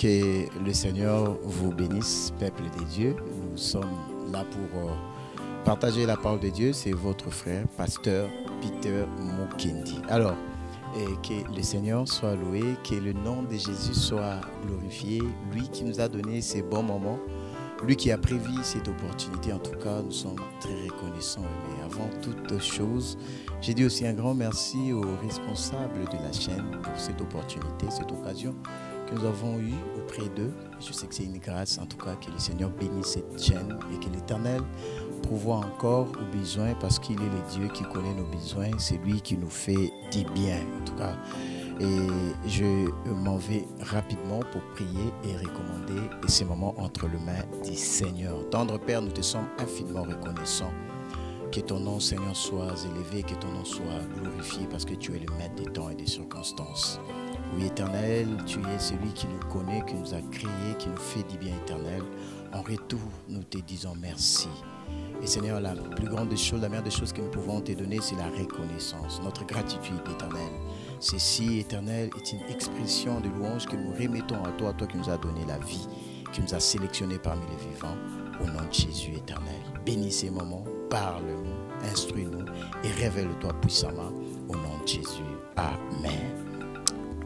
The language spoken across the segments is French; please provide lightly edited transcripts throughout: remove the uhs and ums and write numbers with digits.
Que le Seigneur vous bénisse, peuple des dieux. Nous sommes là pour partager la parole de Dieu. C'est votre frère, pasteur Peter Mukendi. Alors, que le Seigneur soit loué, que le nom de Jésus soit glorifié. Lui qui nous a donné ces bons moments, lui qui a prévu cette opportunité. En tout cas, nous sommes très reconnaissants. Mais avant toute chose, j'ai dit aussi un grand merci aux responsables de la chaîne pour cette opportunité, cette occasion que nous avons eu auprès d'eux. Je sais que c'est une grâce, en tout cas, que le Seigneur bénisse cette chaîne et que l'Éternel pourvoie encore aux besoins parce qu'il est le Dieu qui connaît nos besoins. C'est lui qui nous fait du bien, en tout cas. Et je m'en vais rapidement pour prier et recommander ces moments entre les mains du Seigneur. Tendre Père, nous te sommes infiniment reconnaissants. Que ton nom, Seigneur, soit élevé, que ton nom soit glorifié parce que tu es le maître des temps et des circonstances. Oui, Éternel, tu es celui qui nous connaît, qui nous a créés, qui nous fait du bien éternel. En retour, nous te disons merci. Et Seigneur, la plus grande des choses, la meilleure des choses que nous pouvons te donner, c'est la reconnaissance, notre gratitude éternelle. Ceci, éternel, est une expression de louange que nous remettons à toi qui nous as donné la vie, qui nous a sélectionnés parmi les vivants, au nom de Jésus éternel. Bénis ces moments, parle-nous, instruis-nous et révèle-toi puissamment au nom de Jésus. Amen.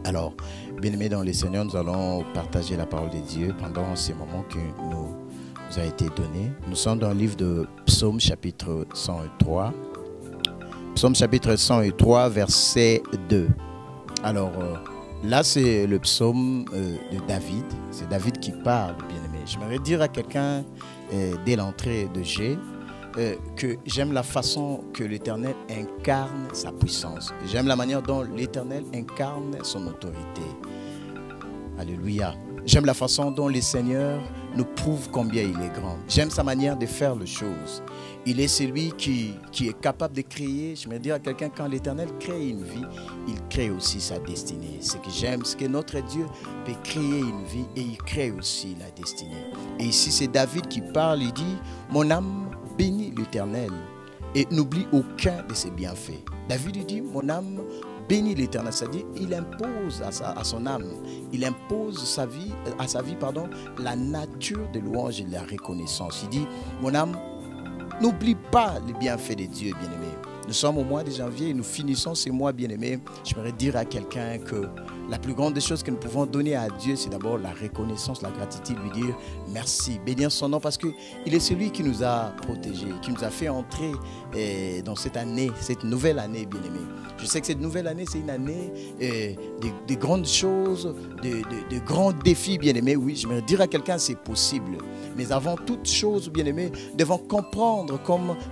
Alors, bien-aimés dans le Seigneur, nous allons partager la parole de Dieu pendant ces moments qui nous a été donnés. Nous sommes dans le livre de Psaume chapitre 103. Psaume chapitre 103, verset 2. Alors, là, c'est le psaume de David. C'est David qui parle, bien-aimé. J'aimerais dire à quelqu'un, dès l'entrée de G, que j'aime la façon que l'Éternel incarne sa puissance. J'aime la manière dont l'Éternel incarne son autorité. Alléluia. J'aime la façon dont le Seigneur nous prouve combien il est grand. J'aime sa manière de faire les choses. Il est celui qui est capable de créer. Je veux dire à quelqu'un, quand l'Éternel crée une vie, il crée aussi sa destinée. Ce que j'aime, c'est que notre Dieu peut créer une vie et il crée aussi la destinée. Et ici, c'est David qui parle. Il dit, mon âme bénis l'Éternel et n'oublie aucun de ses bienfaits. David dit, mon âme bénis l'Éternel, c'est-à-dire il impose à son âme, il impose à sa vie, la nature de louange et de la reconnaissance. Il dit, mon âme, n'oublie pas les bienfaits de Dieu, bien-aimé. Nous sommes au mois de janvier et nous finissons ce mois, bien-aimé. J'aimerais dire à quelqu'un que la plus grande des choses que nous pouvons donner à Dieu, c'est d'abord la reconnaissance, la gratitude, lui dire merci, bénir son nom parce qu'il est celui qui nous a protégés, qui nous a fait entrer dans cette année, cette nouvelle année, bien-aimé. Je sais que cette nouvelle année, c'est une année de grandes choses, de grands défis, bien-aimé. Oui, j'aimerais dire à quelqu'un, c'est possible. Mais avant toute chose, bien-aimé, devons comprendre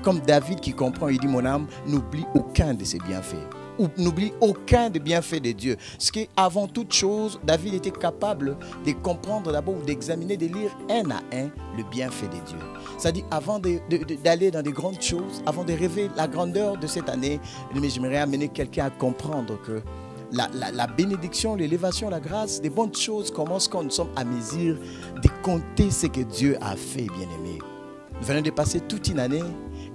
comme David qui comprend, il dit, mon âme, n'oublie aucun de ses bienfaits. Ou n'oublie aucun des bienfaits de Dieu. Ce qui, avant toute chose, David était capable de comprendre d'abord, d'examiner, de lire un à un le bienfait de Dieu. C'est-à-dire, avant d'aller dans des grandes choses, avant de rêver la grandeur de cette année, j'aimerais amener quelqu'un à comprendre que la bénédiction, l'élévation, la grâce, des bonnes choses commencent quand nous sommes à mesure de compter ce que Dieu a fait, bien-aimé. Nous venons de passer toute une année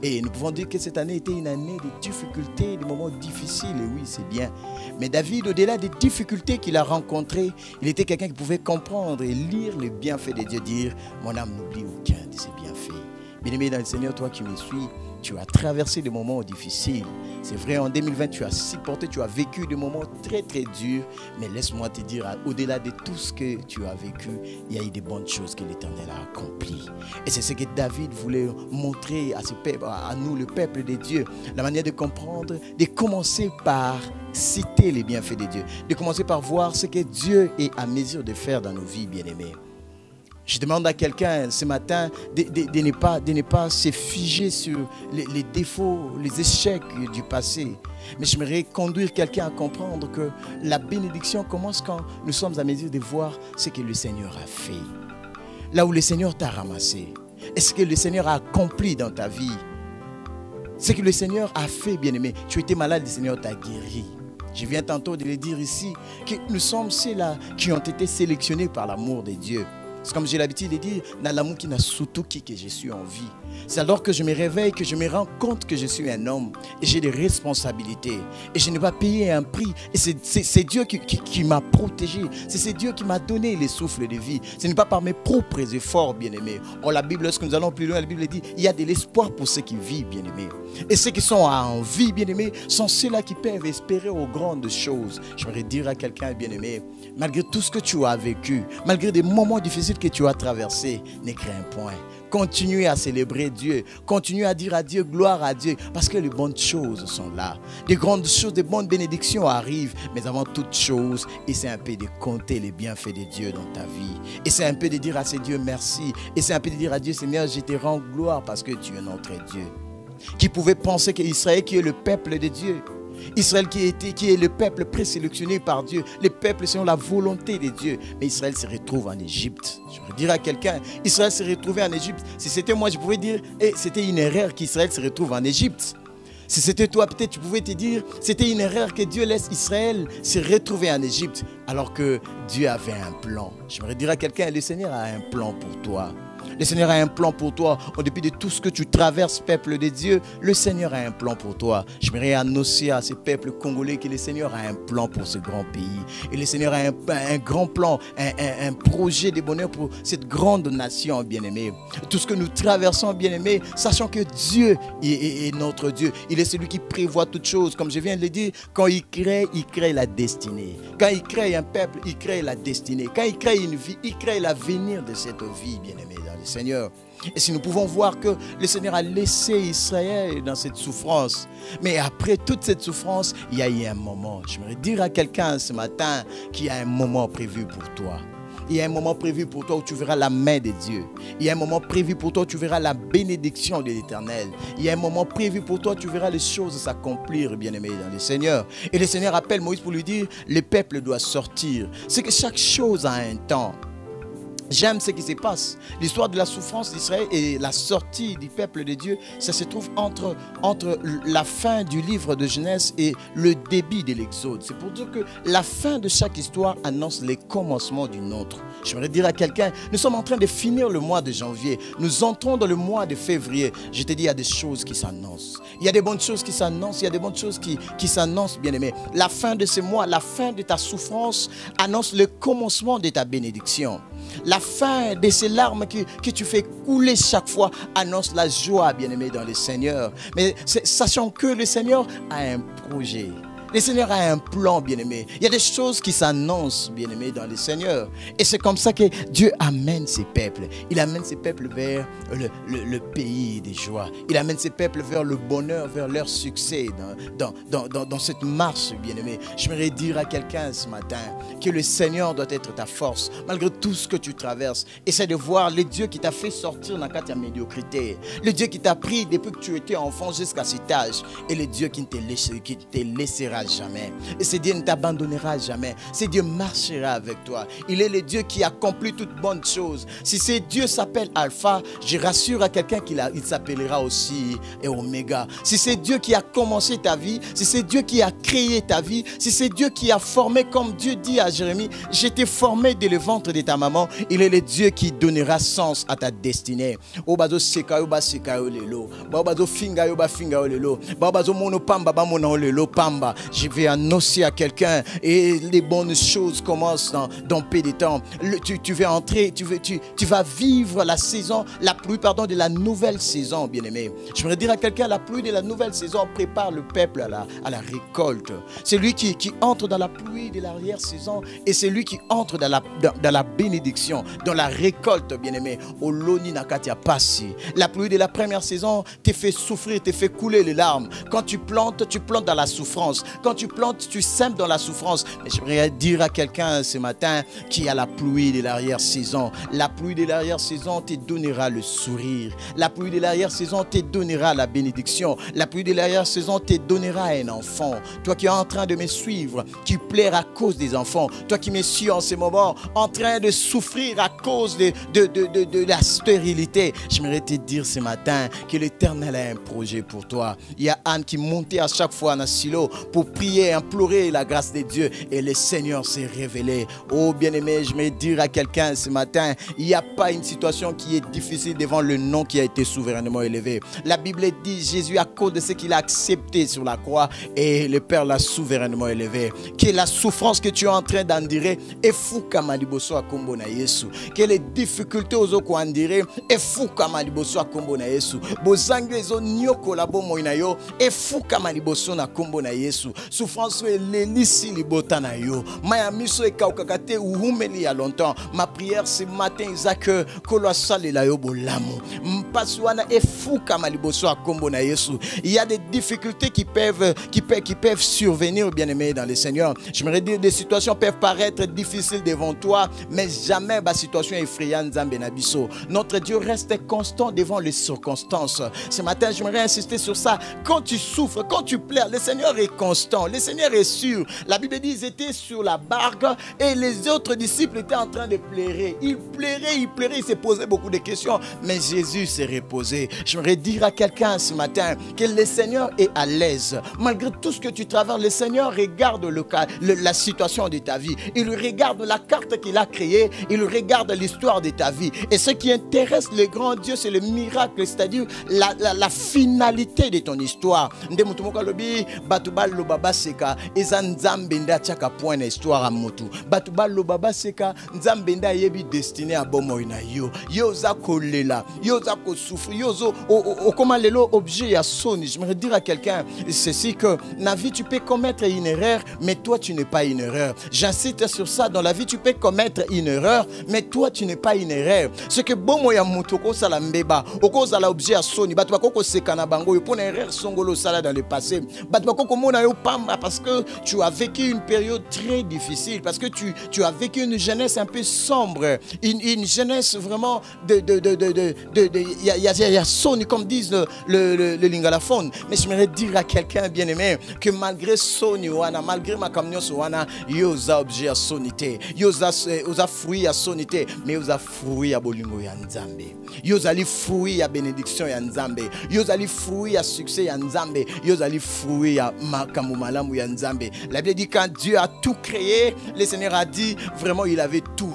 et nous pouvons dire que cette année était une année de difficultés, de moments difficiles. Et oui, c'est bien. Mais David, au-delà des difficultés qu'il a rencontrées, il était quelqu'un qui pouvait comprendre et lire les bienfaits de Dieu, dire « Mon âme n'oublie aucun de ses bienfaits ». Bien-aimé dans le Seigneur, toi qui me suis, tu as traversé des moments difficiles. C'est vrai, en 2020, tu as supporté, tu as vécu des moments très très durs. Mais laisse-moi te dire, au-delà de tout ce que tu as vécu, il y a eu des bonnes choses que l'Éternel a accomplies. Et c'est ce que David voulait montrer à nous, le peuple de Dieu. La manière de comprendre, de commencer par citer les bienfaits de Dieu. De commencer par voir ce que Dieu est à mesure de faire dans nos vies, bien-aimés. Je demande à quelqu'un ce matin de ne pas se figer sur les défauts, les échecs du passé. Mais j'aimerais conduire quelqu'un à comprendre que la bénédiction commence quand nous sommes à mesure de voir ce que le Seigneur a fait. Là où le Seigneur t'a ramassé. Et ce que le Seigneur a accompli dans ta vie. Ce que le Seigneur a fait, bien-aimé. Tu étais malade, le Seigneur t'a guéri. Je viens tantôt de le dire ici, que nous sommes ceux-là qui ont été sélectionnés par l'amour de Dieu. C'est comme j'ai l'habitude de dire, dans l'amour qui n'a surtout qui que je suis en vie. C'est alors que je me réveille, que je me rends compte que je suis un homme et j'ai des responsabilités. Et je n'ai pas payé un prix. Et c'est Dieu qui m'a protégé. C'est Dieu qui m'a donné les souffles de vie. Ce n'est pas par mes propres efforts, bien-aimés. Or, la Bible, lorsque nous allons plus loin, la Bible dit, il y a de l'espoir pour ceux qui vivent, bien-aimés. Et ceux qui sont en vie, bien-aimés, sont ceux-là qui peuvent espérer aux grandes choses. J'aimerais dire à quelqu'un, bien-aimé, malgré tout ce que tu as vécu, malgré des moments difficiles que tu as traversés, ne crains point. Continue à célébrer Dieu. Continue à dire à Dieu, gloire à Dieu. Parce que les bonnes choses sont là. Des grandes choses, des bonnes bénédictions arrivent. Mais avant toute chose, c'est un peu de compter les bienfaits de Dieu dans ta vie. Et c'est un peu de dire à ce Dieu merci. Et c'est un peu de dire à Dieu, Seigneur, je te rends gloire parce que tu es notre Dieu. Qui pouvait penser qu'Israël qui est le peuple de Dieu, Israël qui est le peuple présélectionné par Dieu, le peuple selon la volonté de Dieu. Mais Israël se retrouve en Égypte. Je veux dire à quelqu'un, Israël s'est retrouvé en Égypte. Si c'était moi, je pouvais dire, c'était une erreur qu'Israël se retrouve en Égypte. Si c'était toi, peut-être tu pouvais te dire, c'était une erreur que Dieu laisse Israël se retrouver en Égypte, alors que Dieu avait un plan. J'aimerais dire à quelqu'un, le Seigneur a un plan pour toi. Le Seigneur a un plan pour toi. En dépit de tout ce que tu traverses, peuple de Dieu, le Seigneur a un plan pour toi. J'aimerais annoncer à ces peuples congolais que le Seigneur a un plan pour ce grand pays. Et le Seigneur a un grand plan, un projet de bonheur pour cette grande nation, bien-aimée. Tout ce que nous traversons, bien-aimés, sachant que Dieu est notre Dieu. Il est celui qui prévoit toutes choses. Comme je viens de le dire, quand il crée la destinée. Quand il crée un peuple, il crée la destinée. Quand il crée une vie, il crée l'avenir de cette vie, bien-aimée, dans le Seigneur. Et si nous pouvons voir que le Seigneur a laissé Israël dans cette souffrance, mais après toute cette souffrance, il y a eu un moment. J'aimerais dire à quelqu'un ce matin qu'il y a un moment prévu pour toi. Il y a un moment prévu pour toi où tu verras la main de Dieu. Il y a un moment prévu pour toi où tu verras la bénédiction de l'Éternel. Il y a un moment prévu pour toi où tu verras les choses s'accomplir, bien-aimé, dans le Seigneur. Et le Seigneur appelle Moïse pour lui dire, le peuple doit sortir. C'est que chaque chose a un temps. J'aime ce qui se passe. L'histoire de la souffrance d'Israël et la sortie du peuple de Dieu, ça se trouve entre la fin du livre de Genèse et le début de l'Exode. C'est pour dire que la fin de chaque histoire annonce les commencements d'une autre. J'aimerais dire à quelqu'un, nous sommes en train de finir le mois de janvier. Nous entrons dans le mois de février. Je te dis, il y a des choses qui s'annoncent. Il y a des bonnes choses qui s'annoncent. Il y a des bonnes choses qui s'annoncent, bien-aimé. La fin de ce mois, la fin de ta souffrance annonce le commencement de ta bénédiction. La fin de ces larmes que tu fais couler chaque fois annonce la joie, bien-aimé, dans le Seigneur. Mais sachant que le Seigneur a un projet. Le Seigneur a un plan, bien-aimé. Il y a des choses qui s'annoncent, bien-aimé, dans le Seigneur. Et c'est comme ça que Dieu amène ses peuples. Il amène ses peuples vers le pays des joies. Il amène ses peuples vers le bonheur, vers leur succès dans cette marche, bien-aimé. J'aimerais dire à quelqu'un ce matin que le Seigneur doit être ta force. Malgré tout ce que tu traverses, essaie de voir le Dieu qui t'a fait sortir dans ta médiocrité. Le Dieu qui t'a pris depuis que tu étais enfant jusqu'à cet âge. Et le Dieu qui ne te laissera jamais. Et ce Dieu ne t'abandonnera jamais. Ce Dieu marchera avec toi. Il est le Dieu qui accomplit toutes bonnes choses. Si ce Dieu s'appelle Alpha, je rassure à quelqu'un qu'il s'appellera aussi Oméga. Si c'est Dieu qui a commencé ta vie, si c'est Dieu qui a créé ta vie, si c'est Dieu qui a formé, comme Dieu dit à Jérémie, je t'ai formé dès le ventre de ta maman, il est le Dieu qui donnera sens à ta destinée. Je vais annoncer à quelqu'un et les bonnes choses commencent dans peu de temps. Tu vas entrer, tu vas vivre la saison, la pluie de la nouvelle saison, bien-aimé. Je voudrais dire à quelqu'un, la pluie de la nouvelle saison prépare le peuple à la récolte. C'est lui qui entre dans la pluie de l'arrière-saison et c'est lui qui entre dans la bénédiction, dans la récolte, bien-aimé. Oloni nakatia passi. La pluie de la première saison te fait souffrir, te fait couler les larmes. Quand tu plantes dans la souffrance. Quand tu plantes, tu sèmes dans la souffrance. Mais j'aimerais dire à quelqu'un ce matin qu'il y a la pluie de l'arrière-saison. La pluie de l'arrière-saison te donnera le sourire. La pluie de l'arrière-saison te donnera la bénédiction. La pluie de l'arrière-saison te donnera un enfant. Toi qui es en train de me suivre, qui pleure à cause des enfants. Toi qui me suis en ce moment en train de souffrir à cause de la stérilité. J'aimerais te dire ce matin que l'Éternel a un projet pour toi. Il y a Anne qui montait à chaque fois dans le silo pour prié, imploré la grâce de Dieu et le Seigneur s'est révélé. Oh bien-aimé, je vais dire à quelqu'un ce matin, il n'y a pas une situation qui est difficile devant le nom qui a été souverainement élevé. La Bible dit, Jésus, à cause de ce qu'il a accepté sur la croix, et le Père l'a souverainement élevé. Que la souffrance que tu es en train d'endurer est fou comme aliboso à kombo na Yesu. Que les difficultés aux autres endurer est fou comme aliboso à kombo na Yesu. Bozangi ezo nyoko la bo moina yo est fou comme aliboso na kombo na Yesu. Souffrance est l'élisi libota na yo. Maya miso e kaukakate uhumeli ya longtemps. Ma prière ce matin Isaac kolo sale la yo bolamu. Mpasuana est fou comme aliboso à kombo na Yesu. Il y a des difficultés qui peuvent survenir, bien-aimés dans le Seigneur. J'aimerais dire des situations peuvent paraître difficiles devant toi, mais jamais la situation effrayante Nzambe na biso. Notre Dieu reste constant devant les circonstances. Ce matin, j'aimerais insister sur ça. Quand tu souffres, quand tu pleures, le Seigneur est constant, le Seigneur est sûr. La Bible dit qu'ils étaient sur la barque et les autres disciples étaient en train de pleurer. Ils pleuraient, ils se posaient beaucoup de questions, mais Jésus s'est reposé. J'aimerais dire à quelqu'un ce matin que le Seigneur est à l'aise. Malgré tout ce que tu traverses, le Seigneur regarde la situation de ta vie. Il regarde la carte qu'il a créée. Il regarde l'histoire de ta vie. Et ce qui intéresse le grand Dieu, c'est le miracle, c'est-à-dire la finalité de ton histoire. Batubal lobaba seka eza nzambe nda chaka point na histoire a mutu. Batubal lobaba seka nzambe nda yebi destiné a bomoy na yo. Yo za kolela, yo za ko souffrir, yo zo comment lelo objet ya soni. Je me dire à quelqu'un ceci que dans la vie tu peux commettre une erreur, mais toi tu n'es pas une erreur. J'insiste sur ça. Dans la vie tu peux commettre une erreur, mais toi tu n'es pas une erreur. Ce que bomo ya mutu ko sala mbeba, oko sala objet ya soni, batu bakoko sekana bango yo pona erreur songolo sala dans le passé. Batu bakoko mona yo pamba parce que tu as vécu une période très difficile, parce que tu as vécu une jeunesse un peu sombre, une jeunesse vraiment il y a soni comme disent le lingalaphone. Mais je voudrais dire à quelqu'un bien-aimé que malgré soni wana, malgré ma camion wana, yoza objet à sonité, yoza fruit à sonité, mais yoza fruit à bolingo ya nzambe, yoza li fruit à bénédiction ya nzambe, yoza li fruit à succès ya nzambe, yoza li fruit à makamu malamu ya nzambe. La Bible dit quand Dieu a tout créé, le Seigneur a dit vraiment il avait tout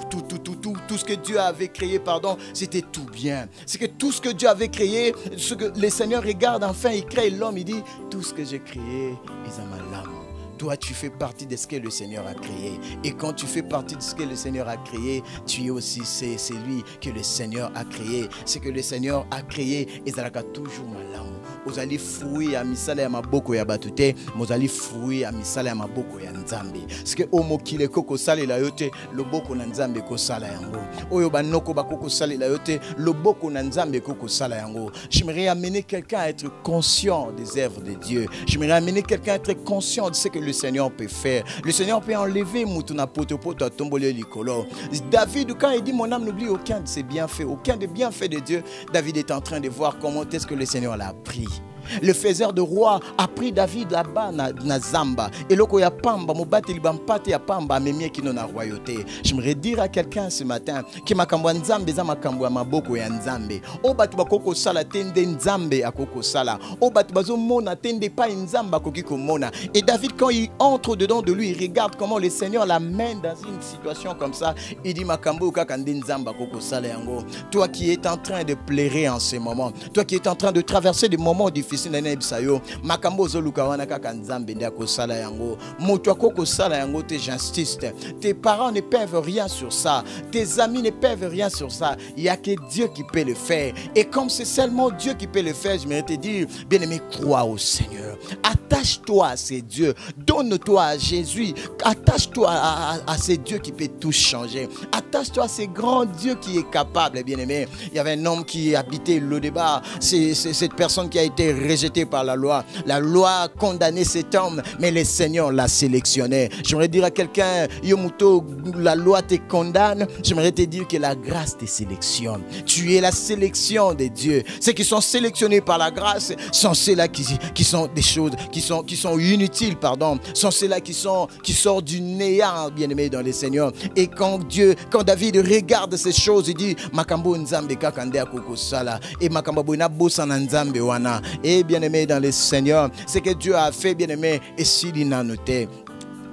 ce que Dieu avait créé, pardon, c'était tout bien. C'est que tout ce que Dieu avait créé, ce que le Seigneur regarde, enfin il crée l'homme, il dit tout ce que j'ai créé est en ma lame. Toi, tu fais partie de ce que le Seigneur a créé. Et quand tu fais partie de ce que le Seigneur a créé, tu es aussi celui que le Seigneur a créé. Ce que le Seigneur a créé, et ça a toujours malamu. Vous allez fouiller à misala ya maboko ya batute, vous allez fouiller à misala ya maboko ya nzambe. Ce que omo kile koko sale la yote, le boko na nzambe ko sala yango. Oyo banoko bakoko sale la yote, le boko na nzambe koko sala yango. J'aimerais amener quelqu'un à être conscient des œuvres de Dieu. J'aimerais amener quelqu'un à être conscient de ce que le Seigneur peut faire. Le Seigneur peut enlever mutuna poto à tomboler likolo. David, quand il dit mon âme n'oublie aucun de ses bienfaits, aucun des bienfaits de Dieu, David est en train de voir comment est-ce que le Seigneur l'a pris. Le faiseur de roi a pris David là-bas na Zamba. Et loko ya pamba, mobati libampate ya pamba, memie kino na royauté. J'aimerais dire à quelqu'un ce matin que makambo nzambe za makambo ya maboko ya nzambe. O batu bakoko sala tende nzambe akoko sala. O batu bazo mona tende pas nzamba kokiko mona. Et David quand il entre dedans de lui, il regarde comment le Seigneur l'amène dans une situation comme ça. Il dit makambo kaka nzamba koko sala yango. Toi qui es en train de pleurer en ce moment, toi qui es en train de traverser des moments difficiles, makambo zoluka wana kaka nzambe ndia ko sala yango moto akoko sala yango te. J'insiste, tes parents ne peuvent rien sur ça, tes amis ne peuvent rien sur ça, il y a que Dieu qui peut le faire. Et comme c'est seulement Dieu qui peut le faire, je vais te dire bien-aimé, crois au Seigneur, attache-toi à ces dieux, donne-toi à Jésus, attache-toi à ces dieux qui peut tout changer, attache-toi à ces grands dieux qui est capable. Bien-aimé, il y avait un homme qui habitait Lodébar, c'est cette personne qui a été rejeté par la loi. La loi a condamné cet homme, mais le Seigneur l'a sélectionné. J'aimerais dire à quelqu'un, Yomuto, la loi te condamne. J'aimerais te dire que la grâce te sélectionne. Tu es la sélection de Dieu. Ceux qui sont sélectionnés par la grâce sont ceux-là qui sont des choses qui sont inutiles, pardon. Sont ceux-là qui sortent du néant, bien-aimé dans le Seigneur. Et quand David regarde ces choses, il dit Makambo nzambe kakande akoko sala et makambo boina bosa na nzambe wana. Et fait, bien-aimé, dans le Seigneur, ce que Dieu a fait, bien-aimé, et s'il y a noté.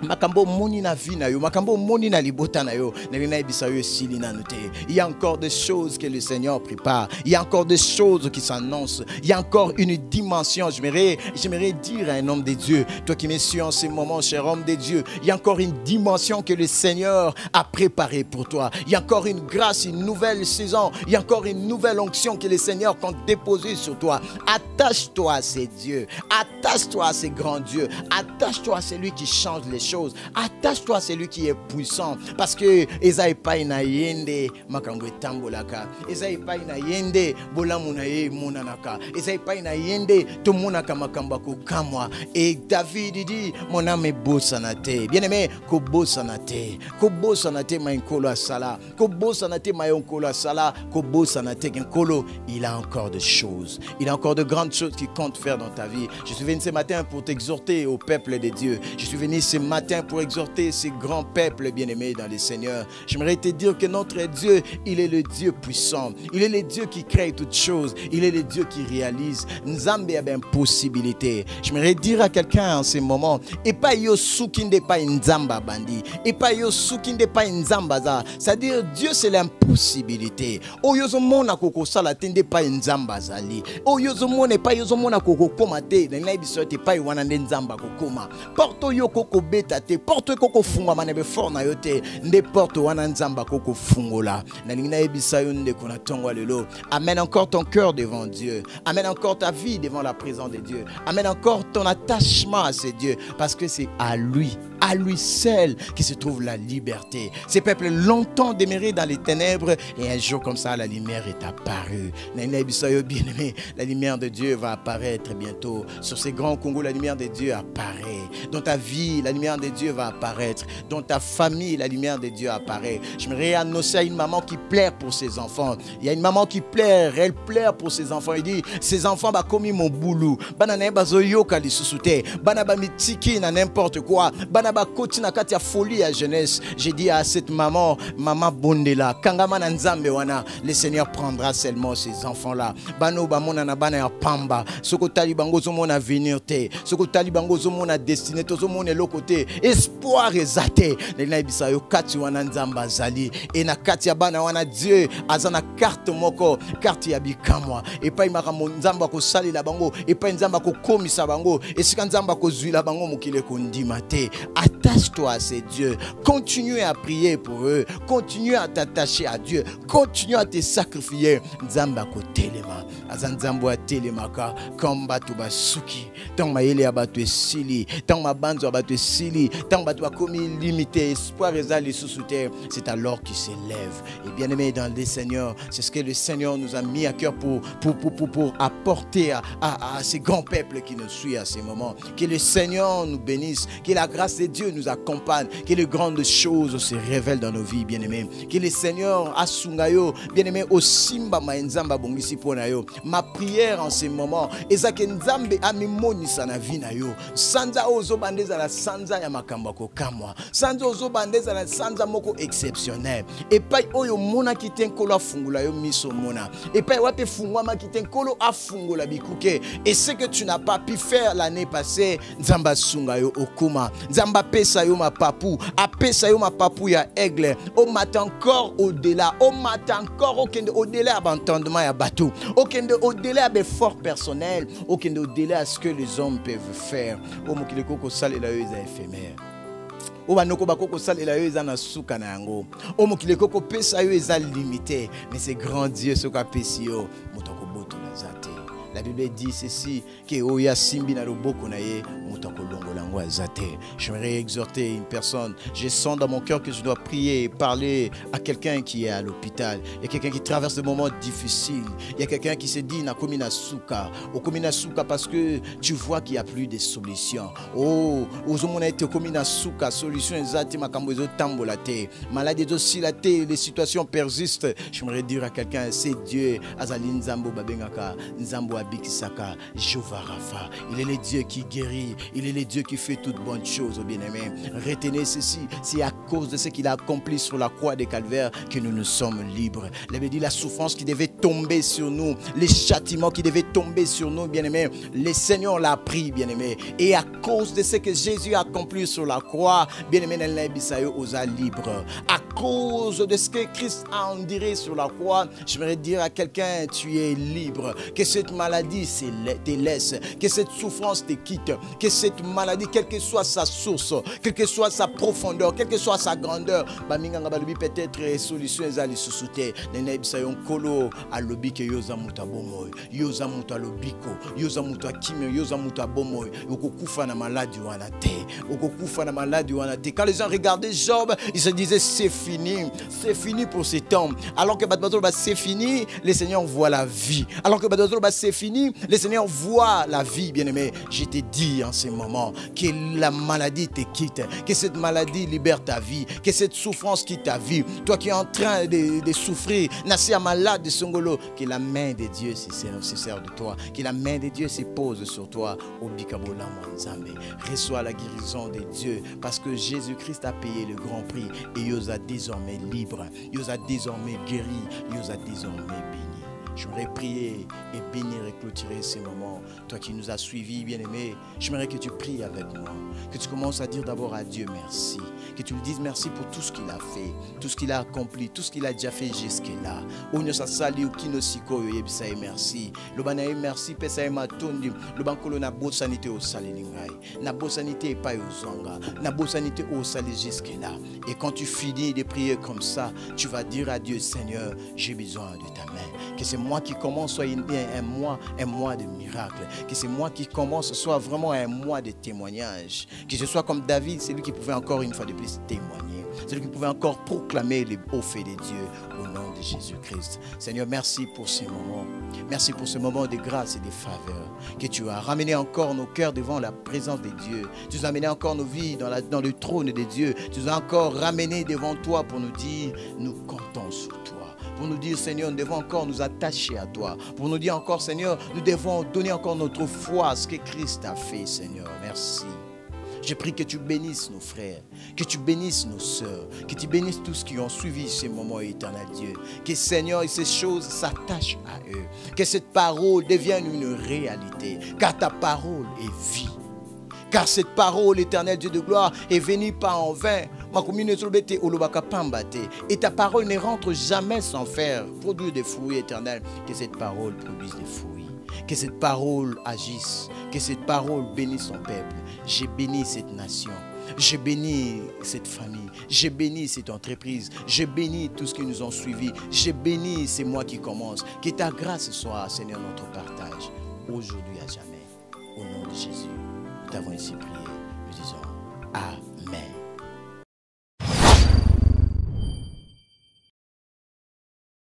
Makambo moni na vie na yo, makambo moni na libota na yo, na ebisa yo sili na noté. Il y a encore des choses que le Seigneur prépare. Il y a encore des choses qui s'annoncent. Il y a encore une dimension. J'aimerais dire à un homme de Dieu, toi qui me suis en ce moment, cher homme de Dieu, il y a encore une dimension que le Seigneur a préparée pour toi. Il y a encore une grâce, une nouvelle saison. Il y a encore une nouvelle onction que le Seigneur compte déposer sur toi. Attache-toi à ces dieux. Attache-toi à ces grands dieux. Attache-toi à celui qui change les choses. Attache-toi à celui qui est puissant. Parce que Esaïe paina yende makambo tambolaka. Esaïe paina yende bolamuna ye monanaka. Esaïe paina yende tomonaka makambako kamwa. Et David dit mon âme est bossanate. Bien-aimé, ko bossanate. Ko bossanate ma inkolo asala. Ko bossanate ma yonkolo asala. Ko bossanate genkolo. Il a encore des choses. Il a encore de grandes choses qu'il compte faire dans ta vie. Je suis venu ce matin pour t'exhorter au peuple de Dieu. Je suis venu ce matin pour exhorter ces grands peuples bien-aimés dans le Seigneur. J'aimerais te dire que notre Dieu, il est le Dieu puissant. Il est le Dieu qui crée toutes choses. Il est le Dieu qui réalise. Nzambe a bien possibilité. J'aimerais dire à quelqu'un en ce moment, et pas yo soukinde pas nzamba bandi, et pas yo soukinde pas nzamba za. C'est-à-dire Dieu c'est l'impossibilité. O yo zo mona koko sala tende pas nzamba zali. O yo zo mona pas yo zo mona koko komate, na biso te pas wana nzamba kokoma. Porto yo koko beta te, porte koko funga manebe for na yote, nde porte wana nzamba koko fungola. Na ningina ebisa yo nde kona tongwa lelo. Amène encore ton cœur devant Dieu. Amène encore ta vie devant la présence de Dieu. Amène encore ton attachement à ce Dieu, parce que c'est à lui seul qui se trouve la liberté. Ces peuples longtemps demeurés dans les ténèbres, et un jour comme ça la lumière est apparue. Bien-aimé, la lumière de Dieu va apparaître bientôt. Sur ces grands Congo, la lumière de Dieu apparaît. Dans ta vie, la lumière de Dieu va apparaître. Dans ta famille, la lumière de Dieu apparaît. J'aimerais annoncer à une maman qui pleure pour ses enfants. Il y a une maman qui pleure, elle pleure pour ses enfants. Elle dit, ces enfants ba commis mon boulot. Banana bazoyoka li susute. Banaba mitiki na n'importe quoi. Banaba koti na kati ya folie à jeunesse. J'ai dit à cette maman, maman bondela, kangama na nzambe wana, le Seigneur prendra seulement ces enfants-là. Bano ba mona na bana ya pamba. Soko talibango zo mona venir te. Soko talibango zo mona destiné to zo mona lokote. Espoir ezate. Le na bisa yo kati wana nzamba zali. Et na kati ya bana wana Dieu azana carte moko, carte ya bikamwa. Et pas imaka nzamba ko sali la bango, et pas nzamba ko komisa bango, et sika nzamba ko zui la bango mokile ko ndima te. Attache-toi à ces dieux. Continue à prier pour eux. Continue à t'attacher à Dieu. Continue à te sacrifier. Nzamba ko telema. Azan nzambo a telemaka. Kamba tu basuki. Tant ma yele abatu sili. Tant ma banzo abatu sili. Tant batu a commis limité. Espoir ezali sous-souter. C'est alors qu'il s'élève. Et bien aimé dans le Seigneur, c'est ce que le Seigneur nous a mis à cœur pour apporter à ces grands peuples qui nous suivent à ces moments. Que le Seigneur nous bénisse. Que la grâce de Dieu nous accompagne. Que les grandes choses se révèlent dans nos vies, bien-aimés. Que le Seigneur asungayo, bien-aimé, au simba ma nzamba bongisi ponayo. Ma prière en ce moment, ezake nzambe amimoni sana vina yo. Sanza ozo bandeza la sanza ya makambako kamwa. Sanza ozo bandeza la sanza moko exceptionnel. Et pas oyo mona kitenkolo afungula yo miso mona. Et pas wape fungwama kitenkolo afungula bikuke. Et ce que tu n'as pas pu faire l'année passée, nzamba sungayo okuma. Nzamba pesa yo ma papou, apesa yo ma papou ya aigle. O mat encore au-delà, o mat encore au-delà d'entendement ya bateau. Au-delà des forts personnels, au-delà à ce que les hommes peuvent faire. O mokileko ko salela yo eza éphémère. O banoko bakoko salela yo eza na suka na yango. O mokileko ko pesa yo eza limité, mais c'est grand Dieu ce qu'a pesi yo motoko boto na zate. La Bible dit ceci, que oya simbi na loboko na ye motoko longo lango azate. J'aimerais exhorter une personne. Je sens dans mon cœur que je dois prier et parler à quelqu'un qui est à l'hôpital. Il y a quelqu'un qui traverse des moments difficiles. Il y a quelqu'un qui se dit na komina suka. O komina suka parce que tu vois qu'il n'y a plus de solution. Oh, ozomona ete komina suka, solution ezate makambo ezo tambola te. Maladie ezo silate, les situations persistent. J'aimerais dire à quelqu'un, c'est Dieu azali nzambo babengaka nzambo Bikisaka, Jéhovah Rapha. Il est le Dieu qui guérit, il est le Dieu qui fait toute bonne chose, bien-aimés. Retenez ceci, c'est à cause de ce qu'il a accompli sur la croix des Calvaires que nous nous sommes libres. Il avait dit la souffrance qui devait tomber sur nous, les châtiments qui devaient tomber sur nous, bien-aimés. Le Seigneur l'a pris, bien-aimés. Et à cause de ce que Jésus a accompli sur la croix, bien-aimés, nous sommes libres. À cause de ce que Christ a enduré sur la croix, j'aimerais dire à quelqu'un, tu es libre. Que cette maladie te laisse, que cette souffrance te quitte, que cette maladie, quelle que soit sa source, quelle que soit sa profondeur, quelle que soit sa grandeur, peut-être solution ezali susute nene bisayon kolo alobi ke yoza muta bomoy yoza muta lobiko yoza muta kimio yoza muta bomoy okokufa na maladi wana te okokufa na maladi wana te. Quand les gens regardaient Job, ils se disaient c'est fini pour cet homme. Alors que c'est fini, le Seigneur voit la vie. Alors que c'est fini, le Seigneur voit la vie, bien-aimé. Je te dis en ce moment que la maladie te quitte, que cette maladie libère ta vie, que cette souffrance quitte ta vie. Toi qui es en train de souffrir, Nassia malade de Songolo, que la main de Dieu se sert de toi, que la main de Dieu se pose sur toi. Reçois la guérison de Dieu parce que Jésus-Christ a payé le grand prix et il vous a désormais libre, il vous a désormais guéri, il vous a désormais béni. J'aimerais prier et bénir et clôturer ces moments. Toi qui nous as suivis, bien-aimé, j'aimerais que tu pries avec moi. Que tu commences à dire d'abord à Dieu merci. Que tu lui dises merci pour tout ce qu'il a fait, tout ce qu'il a accompli, tout ce qu'il a déjà fait jusque-là. Merci. Le banaï merci, pesa matondi. Le bankolo na bo sanité au salingai. Na bo sanité pas au zonga. Na bo sanité au sali jusque-là. Et quand tu finis de prier comme ça, tu vas dire à Dieu, Seigneur, j'ai besoin de ta main. Que c'est moi qui commence soit un mois de miracle. Que c'est moi qui commence soit vraiment un mois de témoignage. Que je sois comme David, c'est lui qui pouvait encore une fois de plus témoigner. C'est lui qui pouvait encore proclamer les hauts faits de Dieu au nom de Jésus-Christ. Seigneur, merci pour ces moments. Merci pour ce moment de grâce et de faveur. Que tu as ramené encore nos cœurs devant la présence de Dieu. Tu nous as amené encore nos vies dans le trône de Dieu. Tu nous as encore ramené devant toi pour nous dire, nous comptons sur toi. Pour nous dire, Seigneur, nous devons encore nous attacher à toi. Pour nous dire encore, Seigneur, nous devons donner encore notre foi à ce que Christ a fait, Seigneur. Merci. Je prie que tu bénisses nos frères, que tu bénisses nos sœurs, que tu bénisses tous ceux qui ont suivi ces moments éternels, Dieu. Que, Seigneur, et ces choses s'attachent à eux. Que cette parole devienne une réalité. Car ta parole est vie. Car cette parole, éternelle Dieu de gloire, est venue pas en vain. Et ta parole ne rentre jamais sans faire produire des fruits éternels. Que cette parole produise des fruits. Que cette parole agisse. Que cette parole bénisse son peuple. J'ai béni cette nation. Je bénis cette famille, je bénis cette entreprise, je bénis tous ceux qui nous ont suivis, je bénis ces mois qui commencent. Que ta grâce soit, Seigneur, notre partage, aujourd'hui à jamais. Au nom de Jésus, nous t'avons ainsi prié, nous disons Amen.